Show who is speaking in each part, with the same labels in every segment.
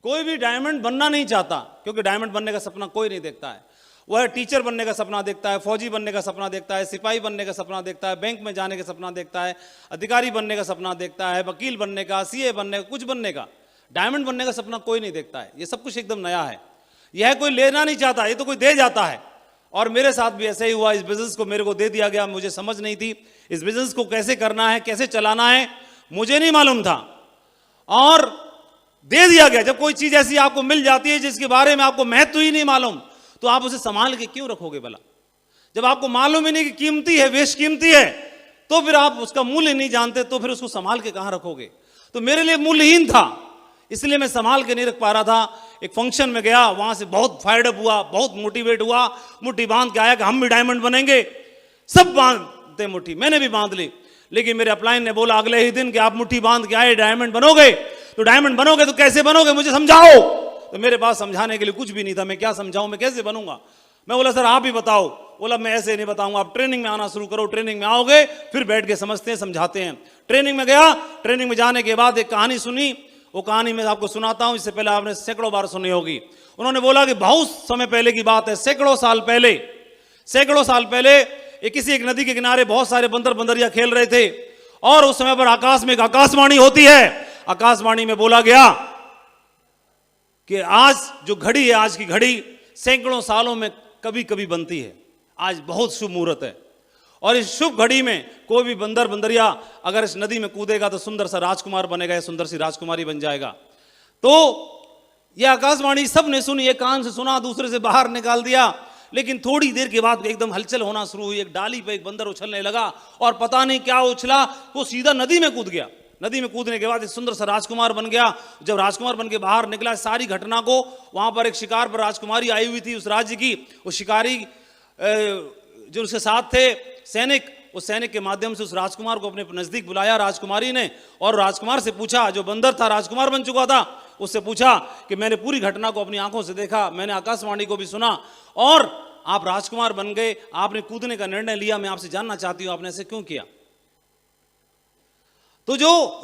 Speaker 1: कोई भी डायमंड बनना नहीं चाहता, क्योंकि डायमंड बनने का सपना कोई नहीं देखता है। वह टीचर बनने का सपना देखता है, फौजी बनने का सपना देखता है, सिपाही बनने का सपना देखता है, बैंक में जाने का सपना देखता है, अधिकारी बनने का सपना देखता है, वकील बनने का, सीए बनने का, कुछ बनने का। डायमंड बनने का सपना कोई नहीं देखता है। ये सब कुछ एकदम नया है। यह कोई लेना नहीं चाहता, ये तो कोई दे जाता है। और मेरे साथ भी ऐसा ही हुआ। इस बिजनेस को मेरे को दे दिया गया, मुझे समझ नहीं थी इस बिजनेस को कैसे करना है, कैसे चलाना है, मुझे नहीं मालूम था, और दे दिया गया। जब कोई चीज ऐसी आपको मिल जाती है जिसके बारे में आपको महत्व ही नहीं मालूम, तो आप उसे संभाल के क्यों रखोगे भला? जब आपको मालूम ही नहीं कि कीमती है, बेशकीमती है, तो फिर आप उसका मूल्य नहीं जानते, तो फिर उसको संभाल के कहां रखोगे? तो मेरे लिए मूल्यहीन था, इसलिए मैं संभाल के नहीं रख पा रहा था। एक फंक्शन में गया, वहां से बहुत फायर्ड अप हुआ, बहुत मोटिवेट हुआ, मुट्ठी बांध के आया कि हम भी डायमंड बनेंगे। सब बांधते मुट्ठी, मैंने भी बांध ली। लेकिन मेरे अपलाइन ने बोला अगले ही दिन कि आप मुट्ठी बांध के आए, डायमंड बनोगे। तो डायमंड बनोगे तो कैसे बनोगे, मुझे समझाओ। तो मेरे पास समझाने के लिए कुछ भी नहीं था। मैं क्या समझाऊं, मैं कैसे बनूंगा? मैं बोला सर आप ही बताओ। बोला मैं ऐसे नहीं बताऊंगा, आप ट्रेनिंग में आना शुरू करो, ट्रेनिंग में आओगे फिर बैठ के समझते हैं, समझाते हैं। ट्रेनिंग में गया, ट्रेनिंग में जाने के बाद एक कहानी सुनी। वो कहानी मैं आपको सुनाता हूं, इससे पहले आपने सैकड़ों बार सुनी होगी। उन्होंने बोला कि बहुत समय पहले की बात है, सैकड़ों साल पहले एक किसी एक नदी के किनारे बहुत सारे बंदर बंदरिया खेल रहे थे, और उस समय पर आकाश में एक आकाशवाणी होती है। आकाशवाणी में बोला गया कि आज जो घड़ी है, आज की घड़ी सैकड़ों सालों में कभी कभी बनती है। आज बहुत शुभ मुहूर्त है, और इस शुभ घड़ी में कोई भी बंदर बंदरिया अगर इस नदी में कूदेगा तो सुंदर सा राजकुमार बनेगा या सुंदर सी राजकुमारी बन जाएगा। तो यह आकाशवाणी सबने सुनी, एक कान से सुना, दूसरे से बाहर निकाल दिया। लेकिन थोड़ी देर के बाद एकदम हलचल होना शुरू हुई। एक डाली पे एक बंदर उछलने लगा, और पता नहीं क्या उछला, वो सीधा नदी में कूद गया। नदी में कूदने के बाद एक सुंदर सा राजकुमार बन गया। जब राजकुमार बन के बाहर निकला, सारी घटना को, वहां पर एक शिकार पर राजकुमारी आई हुई थी उस राज्य की। वो शिकारी जो उसके साथ थे सैनिक, उस सैनिक के माध्यम से उस राजकुमार को अपने नजदीक बुलाया राजकुमारी ने, और राजकुमार से पूछा, जो बंदर था राजकुमार बन चुका था, उससे पूछा कि मैंने पूरी घटना को अपनी आंखों से देखा, मैंने आकाशवाणी को भी सुना, और आप राजकुमार बन गए, आपने कूदने का निर्णय लिया। मैं आपसे जानना चाहती हूं आपने ऐसे क्यों किया? तो जो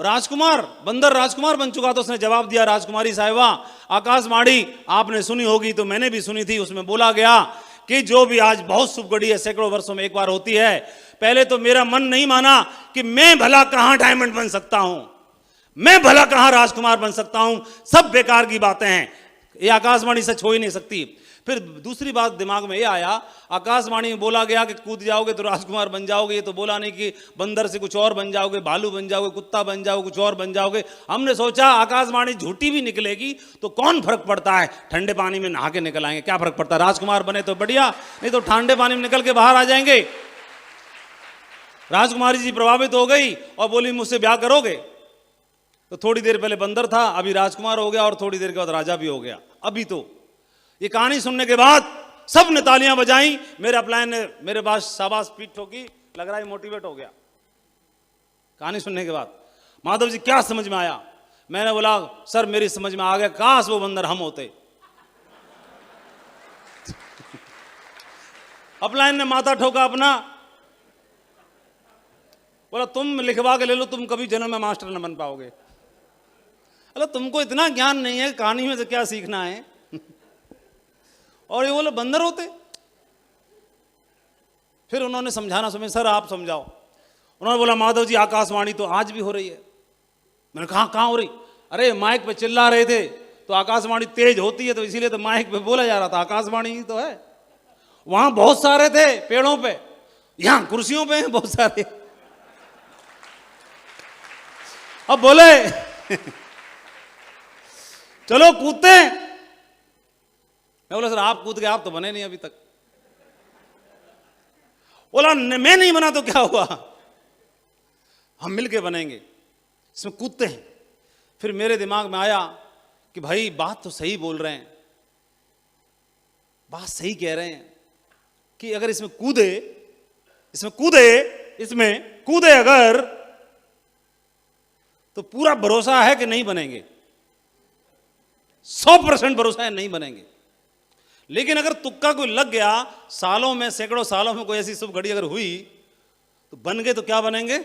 Speaker 1: बंदर राजकुमार बन चुका था, उसने जवाब दिया, राजकुमारी साहिबा, आकाशवाणी आपने सुनी होगी तो मैंने भी सुनी थी। उसमें बोला गया कि जो भी आज बहुत शुभ घड़ी है, सैकड़ों वर्षों में एक बार होती है। पहले तो मेरा मन नहीं माना कि मैं भला कहां डायमंड बन सकता हूं, मैं भला कहां राजकुमार बन सकता हूं, सब बेकार की बातें हैं, ये आकाशवाणी सच हो ही नहीं सकती। फिर दूसरी बात दिमाग में ये आया, आकाशवाणी में बोला गया कि कूद जाओगे तो राजकुमार बन जाओगे, ये तो बोला नहीं कि बंदर से कुछ और बन जाओगे, भालू बन जाओगे, कुत्ता बन जाओगे, कुछ और बन जाओगे। हमने सोचा आकाशवाणी झूठी भी निकलेगी तो कौन फर्क पड़ता है, ठंडे पानी में नहा के निकल आएंगे, क्या फर्क पड़ता है, राजकुमार बने तो बढ़िया, नहीं तो ठंडे पानी में निकल के बाहर आ जाएंगे। राजकुमारी जी प्रभावित हो गई और बोली मुझसे ब्याह करोगे? तो थोड़ी देर पहले बंदर था, अभी राजकुमार हो गया, और थोड़ी देर के बाद राजा भी हो गया। अभी तो ये कहानी सुनने के बाद सब ने तालियां बजाई। मेरे अपलाइन ने मेरे पास शाबाश पीठ ठोकी, लग रहा है मोटिवेट हो गया कहानी सुनने के बाद। माधव जी क्या समझ में आया? मैंने बोला सर मेरी समझ में आ गया, काश वो बंदर हम होते। अपलाइन ने माथा ठोका अपना, बोला तुम लिखवा के ले लो, तुम कभी जन्म में मास्टर न बन पाओगे। अरे तुमको इतना ज्ञान नहीं है, कहानी में से क्या सीखना है? और ये बोले बंदर होते। फिर उन्होंने समझाना समझ, सर आप समझाओ। उन्होंने बोला माधव जी आकाशवाणी तो आज भी हो रही है। मैंने कहा कहां हो रही? अरे माइक पे चिल्ला रहे थे तो आकाशवाणी तेज होती है तो इसीलिए तो माइक पे बोला जा रहा था, आकाशवाणी ही तो है। वहां बहुत सारे थे पेड़ों पे, यहां कुर्सियों पे हैं बहुत सारे। अब बोले चलो कूदते हैं। मैं बोला सर आप कूद गए, आप तो बने नहीं अभी तक। बोला मैं नहीं बना तो क्या हुआ, हम मिलके बनेंगे, इसमें कूदते हैं। फिर मेरे दिमाग में आया कि भाई बात तो सही बोल रहे हैं, बात सही कह रहे हैं कि अगर इसमें कूदे अगर तो पूरा भरोसा है कि नहीं बनेंगे, 100% भरोसा है नहीं बनेंगे। लेकिन अगर तुक्का कोई लग गया, सालों में सैकड़ों सालों में कोई ऐसी शुभ घड़ी अगर हुई तो बन गए तो क्या बनेंगे?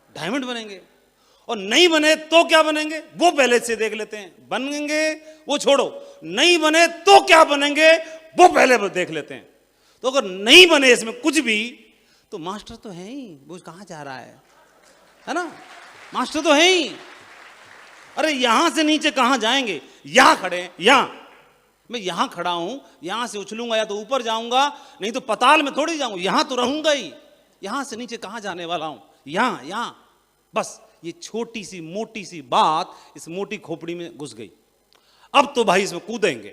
Speaker 1: डायमंड बनेंगे। और नहीं बने तो क्या बनेंगे वो पहले से देख लेते हैं। बनेंगे वो छोड़ो, नहीं बने तो क्या बनेंगे वो पहले देख लेते हैं। तो अगर नहीं बने इसमें कुछ भी, तो मास्टर तो है ही, वो कहां जा रहा है ना? मास्टर तो है ही। अरे यहां से नीचे कहां जाएंगे? यहां खड़े हैं, यहां मैं यहां खड़ा हूं, यहां से उछलूंगा या तो ऊपर जाऊंगा, नहीं तो पताल में थोड़ी जाऊंगा, यहां तो रहूंगा ही। यहां से नीचे कहां जाने वाला हूं? यहां यहां। बस ये छोटी सी मोटी सी बात इस मोटी खोपड़ी में घुस गई। अब तो भाई इसमें कूदेंगे।